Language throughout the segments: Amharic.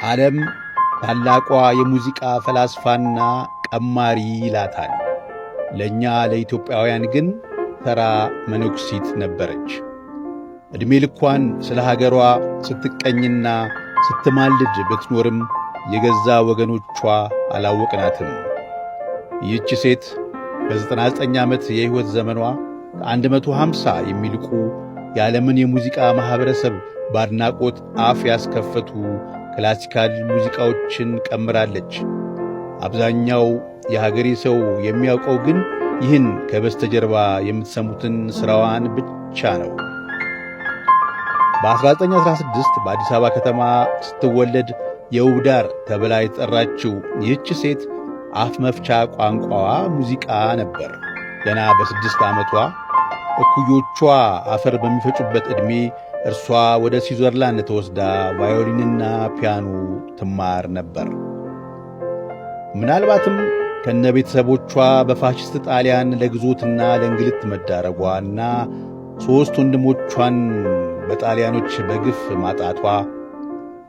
ዓለም ታላቋ የሙዚቃ ፈላስፋና ቀማሪ ይላታል። ለእኛ ለኢትዮጵያውያን ግን ተራ መነኩሲት ነበረች። ዕድሜ ልኳን ስለ ሀገሯ ስትቀኝና ስትማልድ ብትኖርም የገዛ ወገኖቿ አላወቅናትም። ይህች ሴት በ99 ዓመት የሕይወት ዘመኗ ከ150 የሚልቁ የዓለምን የሙዚቃ ማኅበረሰብ በአድናቆት አፍ ያስከፈቱ ክላሲካል ሙዚቃዎችን ቀምራለች። አብዛኛው የሀገሬ ሰው የሚያውቀው ግን ይህን ከበስተጀርባ የምትሰሙትን ሥራዋን ብቻ ነው። በ1916 በአዲስ አበባ ከተማ ስትወለድ የውብዳር ተብላ የተጠራችው ይህች ሴት አፍ መፍቻ ቋንቋዋ ሙዚቃ ነበር። ገና በ6 ዓመቷ እኩዮቿ አፈር በሚፈጩበት ዕድሜ እርሷ ወደ ስዊዘርላንድ ተወስዳ ቫዮሊንና ፒያኖ ትማር ነበር። ምናልባትም ከነ ቤተሰቦቿ በፋሽስት ጣሊያን ለግዞትና ለእንግልት መዳረጓና 3 ወንድሞቿን በጣሊያኖች በግፍ ማጣቷ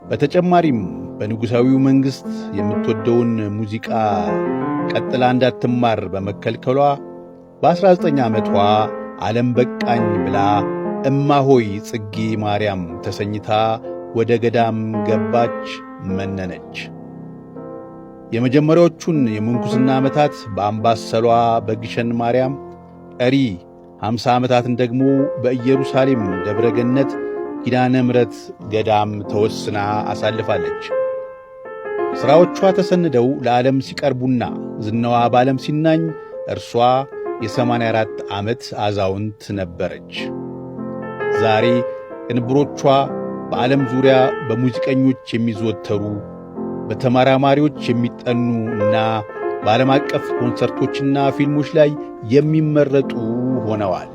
በተጨማሪም በንጉሣዊው መንግሥት የምትወደውን ሙዚቃ ቀጥላ እንዳትማር በመከልከሏ በ19 ዓመቷ ዓለም በቃኝ ብላ እማሆይ ጽጌ ማርያም ተሰኝታ ወደ ገዳም ገባች፣ መነነች። የመጀመሪያዎቹን የምንኩስና ዓመታት በአምባሰሏ በግሸን ማርያም፣ ቀሪ 50 ዓመታትን ደግሞ በኢየሩሳሌም ደብረ ገነት ኪዳነ ምሕረት ገዳም ተወስና አሳልፋለች። ሥራዎቿ ተሰንደው ለዓለም ሲቀርቡና ዝናዋ በዓለም ሲናኝ እርሷ የ84 ዓመት አዛውንት ነበረች። ዛሬ ቅንብሮቿ በዓለም ዙሪያ በሙዚቀኞች የሚዘወተሩ፣ በተመራማሪዎች የሚጠኑ እና በዓለም አቀፍ ኮንሰርቶችና ፊልሞች ላይ የሚመረጡ ሆነዋል።